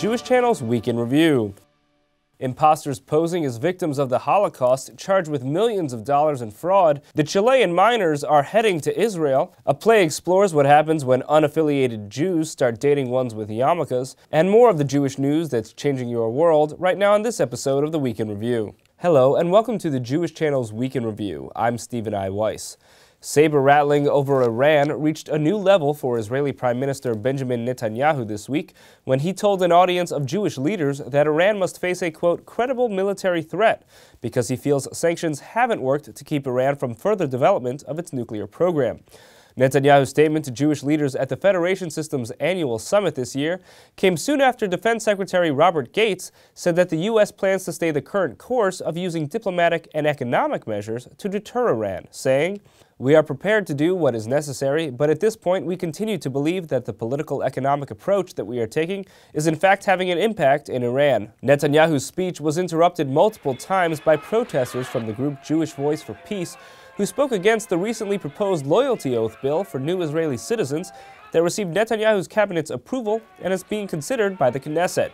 Jewish Channel's Week in Review. Imposters posing as victims of the Holocaust charged with millions of dollars in fraud. The Chilean miners are heading to Israel. A play explores what happens when unaffiliated Jews start dating ones with yarmulkes. And more of the Jewish news that's changing your world right now on this episode of the Week in Review. Hello and welcome to the Jewish Channel's Week in Review. I'm Stephen I. Weiss. Saber-rattling over Iran reached a new level for Israeli Prime Minister Benjamin Netanyahu this week when he told an audience of Jewish leaders that Iran must face a, quote, credible military threat because he feels sanctions haven't worked to keep Iran from further development of its nuclear program. Netanyahu's statement to Jewish leaders at the Federation System's annual summit this year came soon after Defense Secretary Robert Gates said that the U.S. plans to stay the current course of using diplomatic and economic measures to deter Iran, saying, "We are prepared to do what is necessary, but at this point we continue to believe that the political economic approach that we are taking is in fact having an impact in Iran." Netanyahu's speech was interrupted multiple times by protesters from the group Jewish Voice for Peace, who spoke against the recently proposed loyalty oath bill for new Israeli citizens that received Netanyahu's cabinet's approval and is being considered by the Knesset.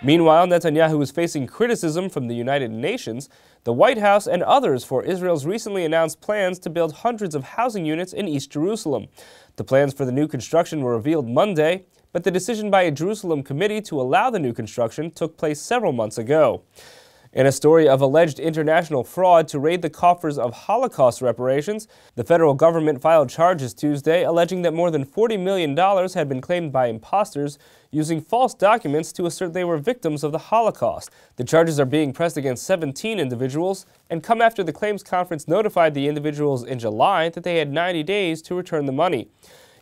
Meanwhile, Netanyahu is facing criticism from the United Nations, the White House, and others for Israel's recently announced plans to build hundreds of housing units in East Jerusalem. The plans for the new construction were revealed Monday, but the decision by a Jerusalem committee to allow the new construction took place several months ago. In a story of alleged international fraud to raid the coffers of Holocaust reparations, the federal government filed charges Tuesday alleging that more than $40 million had been claimed by imposters using false documents to assert they were victims of the Holocaust. The charges are being pressed against 17 individuals and come after the claims conference notified the individuals in July that they had 90 days to return the money.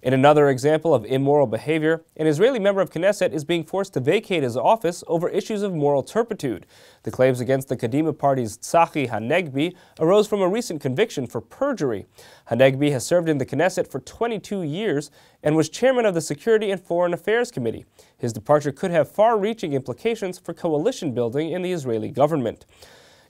In another example of immoral behavior, an Israeli member of Knesset is being forced to vacate his office over issues of moral turpitude. The claims against the Kadima party's Tzachi Hanegbi arose from a recent conviction for perjury. Hanegbi has served in the Knesset for 22 years and was chairman of the Security and Foreign Affairs Committee. His departure could have far-reaching implications for coalition building in the Israeli government.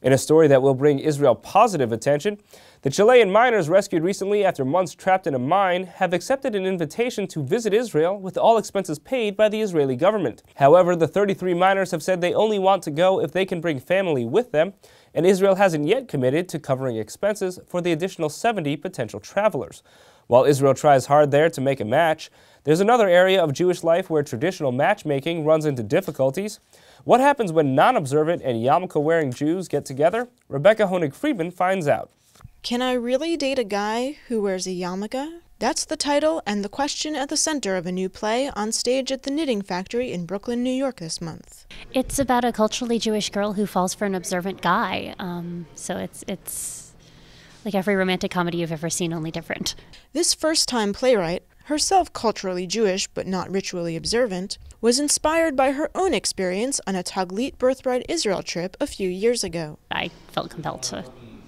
In a story that will bring Israel positive attention, the Chilean miners rescued recently after months trapped in a mine have accepted an invitation to visit Israel with all expenses paid by the Israeli government. However, the 33 miners have said they only want to go if they can bring family with them, and Israel hasn't yet committed to covering expenses for the additional 70 potential travelers. While Israel tries hard there to make a match, there's another area of Jewish life where traditional matchmaking runs into difficulties. What happens when non-observant and yarmulke-wearing Jews get together? Rebecca Honig-Friedman finds out. Can I really date a guy who wears a yarmulke? That's the title and the question at the center of a new play on stage at the Knitting Factory in Brooklyn, New York this month. It's about a culturally Jewish girl who falls for an observant guy. So it's like every romantic comedy you've ever seen, only different. This first-time playwright, herself culturally Jewish but not ritually observant, was inspired by her own experience on a Taglit Birthright Israel trip a few years ago. I felt compelled to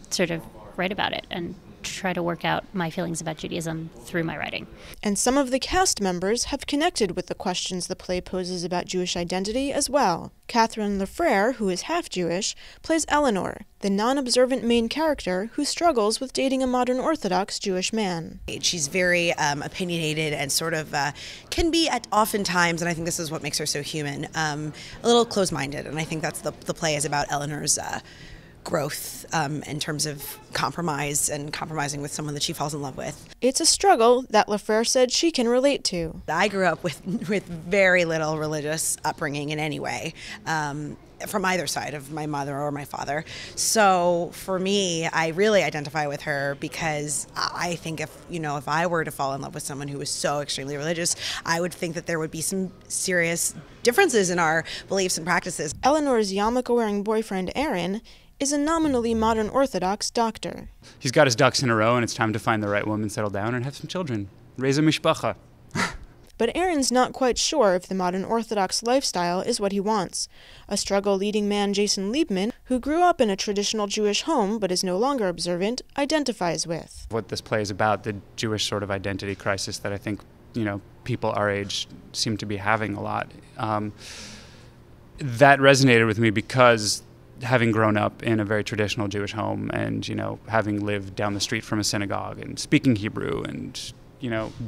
sort of write about it and try to work out my feelings about Judaism through my writing. And some of the cast members have connected with the questions the play poses about Jewish identity as well. Catherine Lefrere, who is half Jewish, plays Eleanor, the non-observant main character who struggles with dating a modern Orthodox Jewish man. She's very opinionated and sort of can be at oftentimes, and I think this is what makes her so human, a little closed-minded, and I think that's the play is about Eleanor's growth in terms of compromise and compromising with someone that she falls in love with. It's a struggle that Lefrere said she can relate to. I grew up with very little religious upbringing in any way, from either side of my mother or my father. So for me, I really identify with her because I think if I were to fall in love with someone who was so extremely religious, I would think that there would be some serious differences in our beliefs and practices. Eleanor's yarmulke-wearing boyfriend, Aaron, is a nominally modern Orthodox doctor. He's got his ducks in a row and it's time to find the right woman, settle down, and have some children. Raise a mishpacha. But Aaron's not quite sure if the modern Orthodox lifestyle is what he wants. A struggle-leading man, Jason Liebman, who grew up in a traditional Jewish home but is no longer observant, identifies with. What this play is about, the Jewish sort of identity crisis that I think, people our age seem to be having a lot. That resonated with me because having grown up in a very traditional Jewish home and, having lived down the street from a synagogue and speaking Hebrew and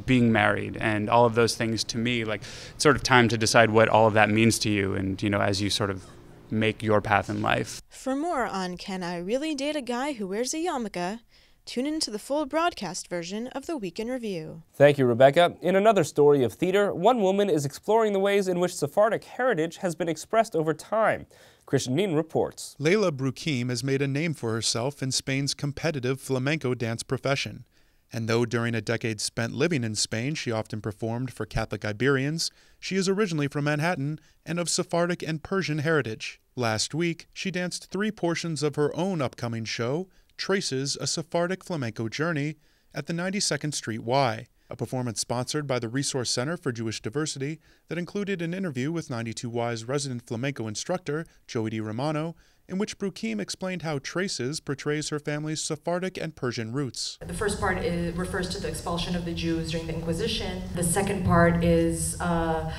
being married and all of those things. To me, like, it's sort of time to decide what all of that means to you, and as you sort of make your path in life. For more on Can I Really Date a Guy Who Wears a Yarmulke, tune into the full broadcast version of the Week in Review. Thank you, Rebecca. In another story of theater, one woman is exploring the ways in which Sephardic heritage has been expressed over time. Christian Neen reports. Leila Brukim has made a name for herself in Spain's competitive flamenco dance profession. And though during a decade spent living in Spain she often performed for Catholic Iberians, she is originally from Manhattan and of Sephardic and Persian heritage. Last week, she danced 3 portions of her own upcoming show, Traces, a Sephardic Flamenco Journey, at the 92nd Street Y, a performance sponsored by the Resource Center for Jewish Diversity that included an interview with 92Y's resident flamenco instructor, Joey Di Romano, in which Brukim explained how Traces portrays her family's Sephardic and Persian roots. The first part refers to the expulsion of the Jews during the Inquisition. The second part is the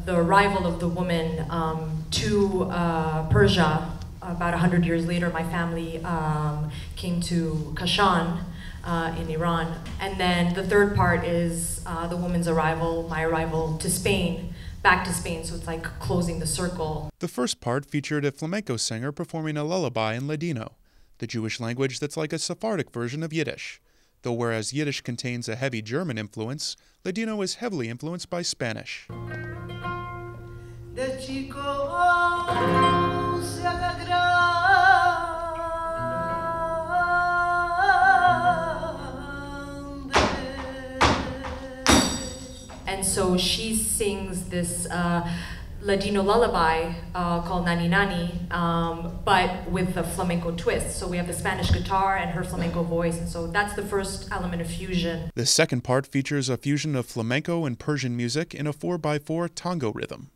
arrival of the woman to Persia. About 100 years later, my family came to Kashan in Iran. And then the third part is the woman's arrival, my arrival to Spain, back to Spain, so it's like closing the circle. The first part featured a flamenco singer performing a lullaby in Ladino, the Jewish language that's like a Sephardic version of Yiddish. Though whereas Yiddish contains a heavy German influence, Ladino is heavily influenced by Spanish. And so she sings this Ladino lullaby called Nani Nani, but with a flamenco twist. So we have the Spanish guitar and her flamenco voice, and so that's the first element of fusion. The second part features a fusion of flamenco and Persian music in a 4x4 tango rhythm.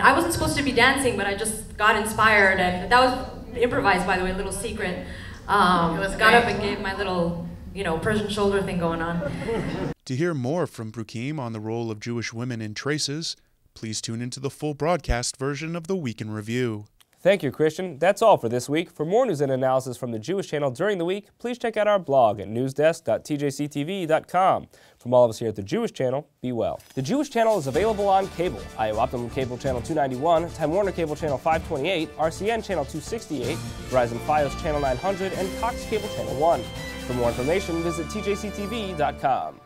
I wasn't supposed to be dancing, but I just got inspired, and that was improvised, by the way, a little secret. Got up and gave my little, Persian shoulder thing going on. To hear more from Brukim on the role of Jewish women in Traces, please tune into the full broadcast version of the Week in Review. Thank you, Christian. That's all for this week. For more news and analysis from the Jewish Channel during the week, please check out our blog at newsdesk.tjctv.com. From all of us here at the Jewish Channel, be well. The Jewish Channel is available on cable: IO Optimum Cable Channel 291, Time Warner Cable Channel 528, RCN Channel 268, Verizon Fios Channel 900, and Cox Cable Channel 1. For more information, visit tjctv.com.